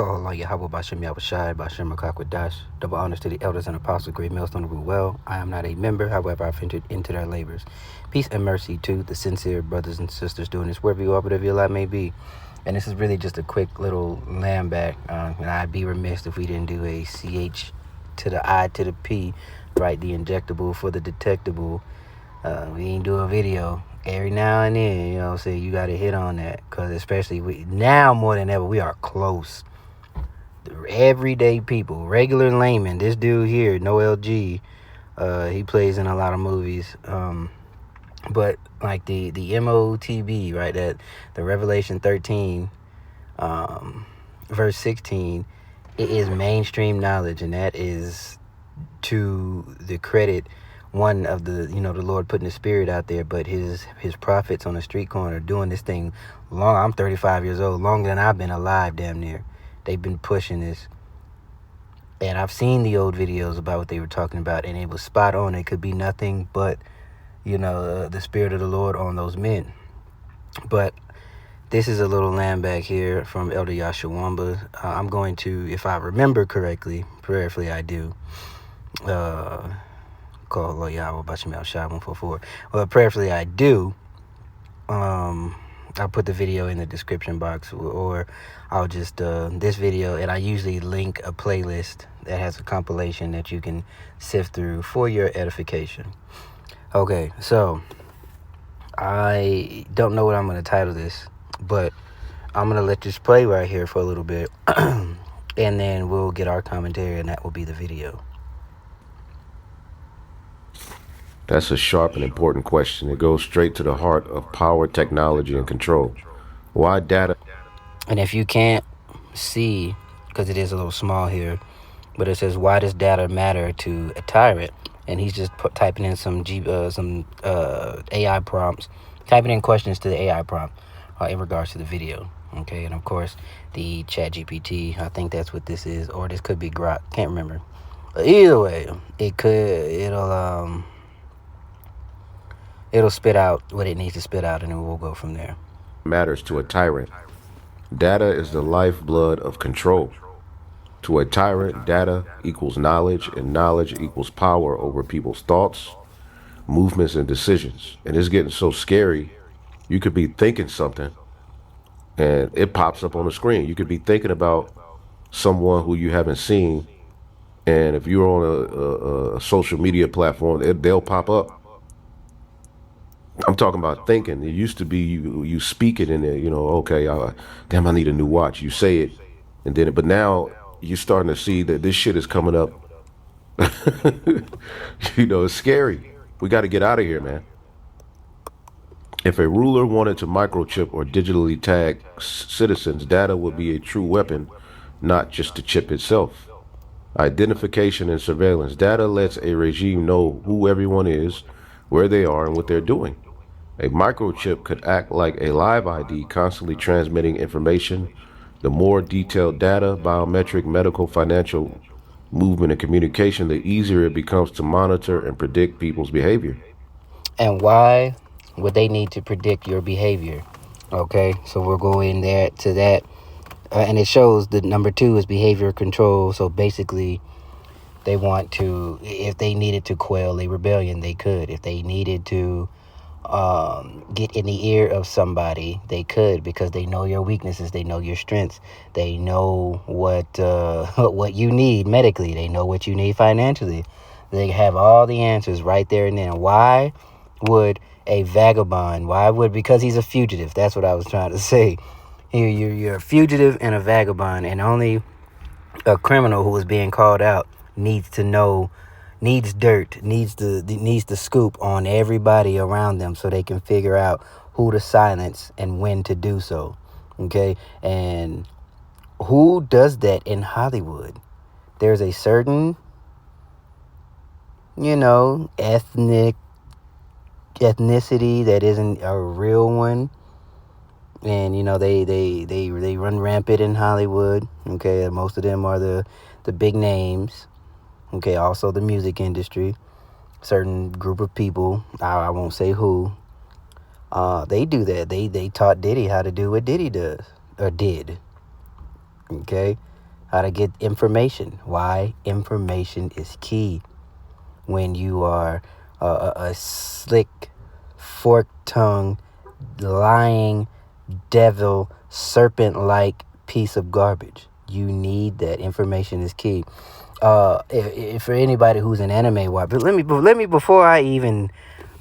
Call Allah Yahweh Bashem Yahushai Bashem Makakwadash. Double honors to the elders and apostles, great millstone to rule well. I am not a member, however, I've entered into their labors. Peace and mercy to the sincere brothers and sisters doing this wherever you are, whatever your life may be. And this is really just a quick little lamb back. And I'd be remiss if we didn't do a CH to the I to the P, right? The injectable for the detectable. We ain't do a video. Every now and then, you know what I'm saying, you got to hit on that. Because especially now more than ever, we are close. The everyday people, regular layman. This dude here, no LG, he plays in a lot of movies. But like the Motb, right, that the Revelation 13, verse 16, it is mainstream knowledge, and that is to the credit one of the the Lord putting the spirit out there, but his prophets on the street corner doing this thing long. I'm 35 years old, longer than I've been alive, damn near. They've been pushing this, and I've seen the old videos about what they were talking about, and it was spot on. It could be nothing but the spirit of the Lord on those men. But this is a little lamb back here from Elder Yashawamba. I'm going to, if I remember correctly, prayerfully I do, call Lord Yahweh Bashimel Shai 144. Well, prayerfully I do. I'll put the video in the description box, or I'll just this video, and I usually link a playlist that has a compilation that you can sift through for your edification. Okay, so I don't know what I'm going to title this, but I'm going to let this play right here for a little bit, and then we'll get our commentary, and that will be the video. That's a sharp and important question. It goes straight to the heart of power, technology, and control. Why data? And if you can't see, because it is a little small here, but it says, why does data matter to a tyrant? And he's just typing in some AI prompts, typing in questions to the AI prompt in regards to the video. Okay, and of course, the Chat GPT, I think that's what this is, or this could be Grok, can't remember. But either way, it'll spit out what it needs to spit out, and then we'll go from there. Matters to a tyrant. Data is the lifeblood of control. To a tyrant, data equals knowledge, and knowledge equals power over people's thoughts, movements, and decisions. And it's getting so scary. You could be thinking something, and it pops up on the screen. You could be thinking about someone who you haven't seen, and if you're on a social media platform, they'll pop up. I'm talking about thinking. It used to be you speak it in there, okay, damn, I need a new watch. You say it, and then, but now you're starting to see that this shit is coming up. It's scary. We got to get out of here, man. If a ruler wanted to microchip or digitally tag citizens, data would be a true weapon, not just the chip itself. Identification and surveillance. Data lets a regime know who everyone is, where they are, and what they're doing. A microchip could act like a live ID, constantly transmitting information. The more detailed data, biometric, medical, financial, movement, and communication, the easier it becomes to monitor and predict people's behavior. And why would they need to predict your behavior? Okay, so we'll go in there to that. And it shows the number 2 is behavior control. So basically, they want to, if they needed to quell a rebellion, they could. If they needed to get in the ear of somebody, they could, because they know your weaknesses, they know your strengths, they know what you need medically, they know what you need financially. They have all the answers right there and then. Why would a vagabond, because he's a fugitive, that's what I was trying to say. You're a fugitive and a vagabond, and only a criminal who is being called out needs dirt, needs the scoop on everybody around them, so they can figure out who to silence and when to do so. Okay, and who does that in Hollywood? There's a certain ethnicity that isn't a real one, and they run rampant in Hollywood. Okay, most of them are the big names. Okay, also the music industry, certain group of people, I won't say who, they do that. They taught Diddy how to do what Diddy does, or did. Okay, how to get information. Why? Information is key. When you are a slick, fork-tongued, lying, devil, serpent-like piece of garbage, you need that. Information is key. If for anybody who's an anime watcher, but let me before I even,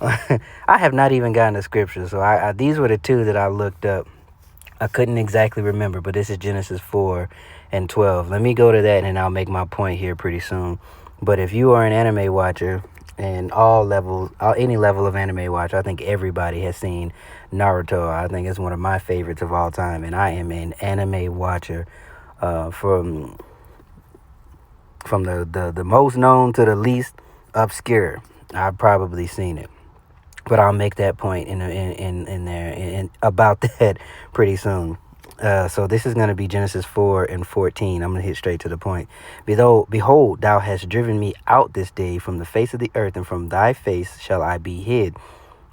I have not even gotten the scripture. So these were the two that I looked up. I couldn't exactly remember, but this is Genesis 4 and 12. Let me go to that and I'll make my point here pretty soon. But if you are an anime watcher, and any level of anime watch, I think everybody has seen Naruto. I think it's one of my favorites of all time, and I am an anime watcher from the most known to the least obscure. I've probably seen it, but I'll make that point in there in about that pretty soon. So this is going to be Genesis 4 and 14. I'm going to hit straight to the point. Behold, thou hast driven me out this day from the face of the earth, and from thy face shall I be hid.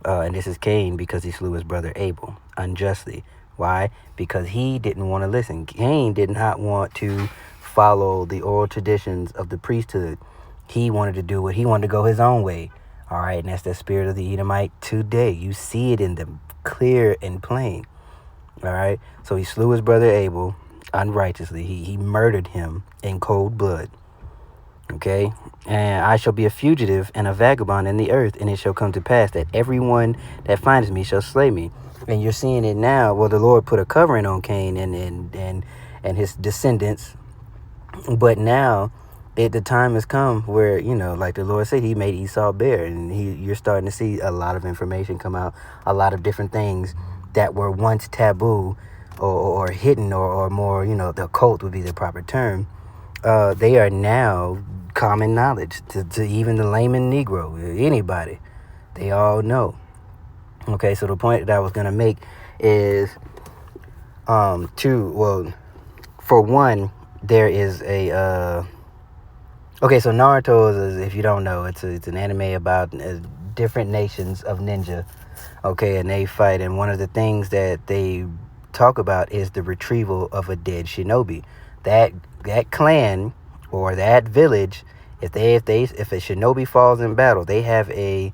And this is Cain, because he slew his brother Abel unjustly. Why? Because he didn't want to listen. Cain did not want to follow the oral traditions of the priesthood. He wanted to do what he wanted to go his own way. All right, and that's the spirit of the Edomite today. You see it in them clear and plain. All right, so he slew his brother Abel unrighteously. He murdered him in cold blood. Okay, and I shall be a fugitive and a vagabond in the earth, and it shall come to pass that everyone that finds me shall slay me. And you're seeing it now. Well, the Lord put a covering on Cain and his descendants, but now the time has come where, like the Lord said, he made Esau bare, and you're starting to see a lot of information come out, a lot of different things that were once taboo or hidden or more, the occult would be the proper term. They are now common knowledge to even the layman Negro, anybody. They all know. Okay, so the point that I was going to make is, for one, there is a, okay, so Naruto is, if you don't know, it's an anime about different nations of ninja. Okay, and they fight, and one of the things that they talk about is the retrieval of a dead shinobi. That clan or that village, if a shinobi falls in battle, they have a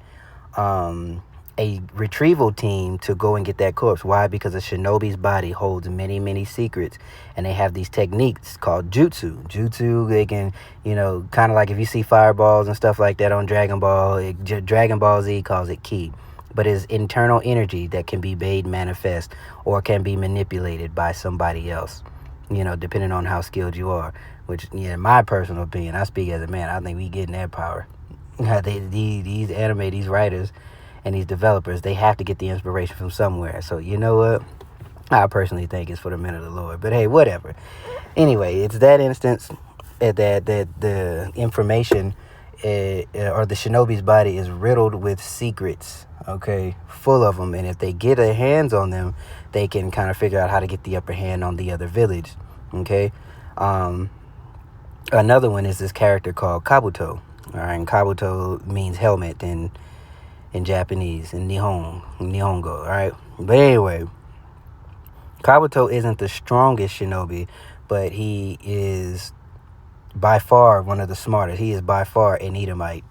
retrieval team to go and get that corpse. Why? Because a shinobi's body holds many, many secrets, and they have these techniques called jutsu. Jutsu, they can, kind of like if you see fireballs and stuff like that on Dragon Ball, Dragon Ball Z calls it ki. But it's internal energy that can be made manifest or can be manipulated by somebody else, depending on how skilled you are. Which, in my personal opinion, I speak as a man, I think we getting that power. These anime, these writers, and these developers, they have to get the inspiration from somewhere. So, you know what? I personally think it's for the men of the Lord. But hey, whatever. Anyway, it's that instance that the information or the shinobi's body is riddled with secrets, okay, full of them. And if they get their hands on them, they can kind of figure out how to get the upper hand on the other village, okay? Another one is this character called Kabuto. All right, and Kabuto means helmet in Japanese, in Nihongo, all right? But anyway, Kabuto isn't the strongest shinobi, but he is by far one of the smartest. He is by far an Edomite.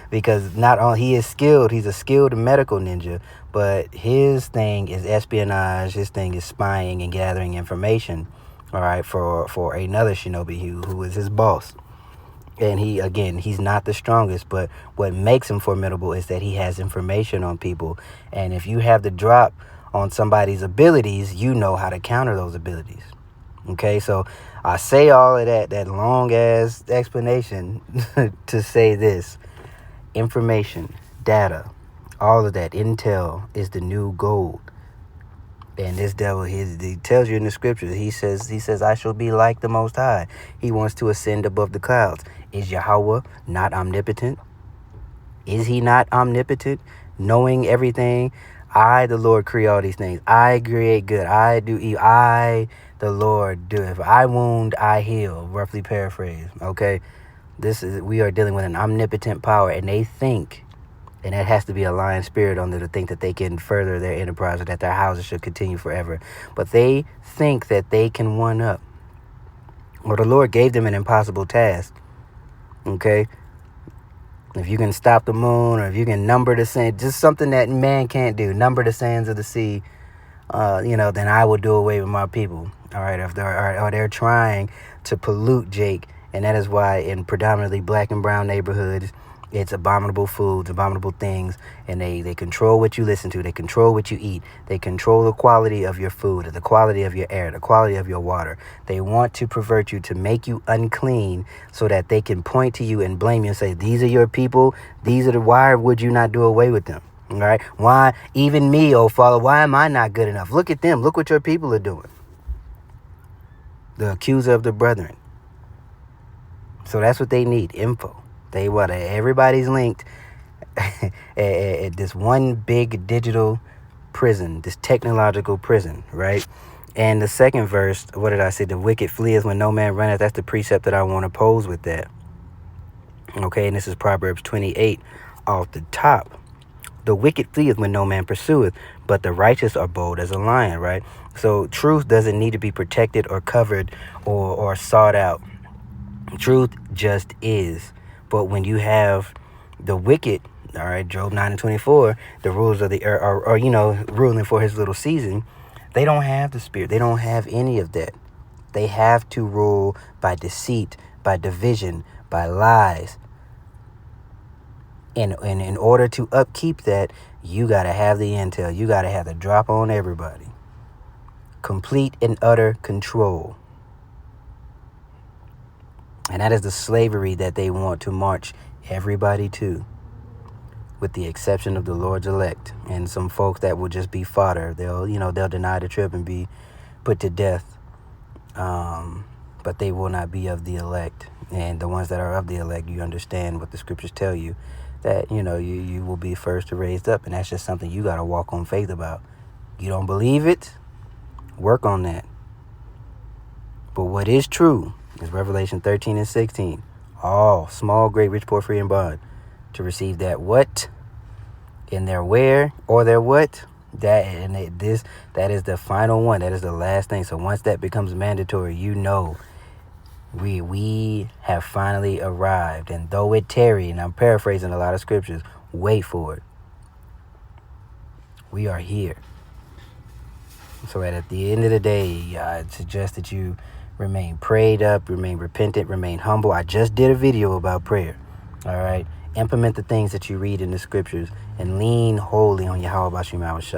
Because not only he is skilled, he's a skilled medical ninja, but his thing is espionage, his thing is spying and gathering information, all right, for another shinobi who is his boss. And he's not the strongest, but what makes him formidable is that he has information on people. And if you have the drop on somebody's abilities, you know how to counter those abilities. Okay, so I say all of that long ass explanation to say this: information, data, all of that intel is the new gold. And this devil, he tells you in the scriptures, he says, I shall be like the Most High. He wants to ascend above the clouds. Is Yahweh not omnipotent? Is he not omnipotent, knowing everything? I, the Lord, create all these things. I create good. I do evil. I, the Lord, do it. If I wound, I heal. Roughly paraphrase. Okay, we are dealing with an omnipotent power, and they think, and that has to be a lying spirit on them to think that they can further their enterprise or that their houses should continue forever. But they think that they can one up Well, the Lord gave them an impossible task. Okay? If you can stop the moon, or if you can number the sand, just something that man can't do, number the sands of the sea, then I will do away with my people. All right, if they're trying to pollute Jake, and that is why in predominantly black and brown neighborhoods, it's abominable foods, abominable things, and they control what you listen to. They control what you eat. They control the quality of your food, the quality of your air, the quality of your water. They want to pervert you, to make you unclean, so that they can point to you and blame you and say, these are your people. Why would you not do away with them? All right. Why, even me, oh Father, why am I not good enough? Look at them. Look what your people are doing. The accuser of the brethren. So that's what they need, info. Everybody's linked at this one big digital prison, this technological prison, right? And the second verse, what did I say? The wicked fleeth when no man runneth. That's the precept that I want to pose with that. Okay, and this is Proverbs 28 off the top. The wicked fleeth when no man pursueth, but the righteous are bold as a lion, right? So truth doesn't need to be protected or covered or sought out. Truth just is. But when you have the wicked, all right, Job 9:24, the rulers of the earth are ruling for his little season, they don't have the spirit. They don't have any of that. They have to rule by deceit, by division, by lies. And in order to upkeep that, you got to have the intel. You got to have the drop on everybody. Complete and utter control. And that is the slavery that they want to march everybody to, with the exception of the Lord's elect and some folks that will just be fodder. They'll deny the trip and be put to death. But they will not be of the elect. And the ones that are of the elect, you understand what the scriptures tell you, that, you will be first raised up. And that's just something you got to walk on faith about. You don't believe it? Work on that. But what is true is Revelation 13 and 16. All small, great, rich, poor, free, and bond, to receive that what? In their where or their what? That is the final one. That is the last thing. So once that becomes mandatory, we have finally arrived. And though it tarry, and I'm paraphrasing a lot of scriptures, wait for it. We are here. So at the end of the day, I suggest that you remain prayed up, remain repentant, remain humble. I just did a video about prayer. All right. Implement the things that you read in the scriptures and lean wholly on Yahweh Bashim Shah.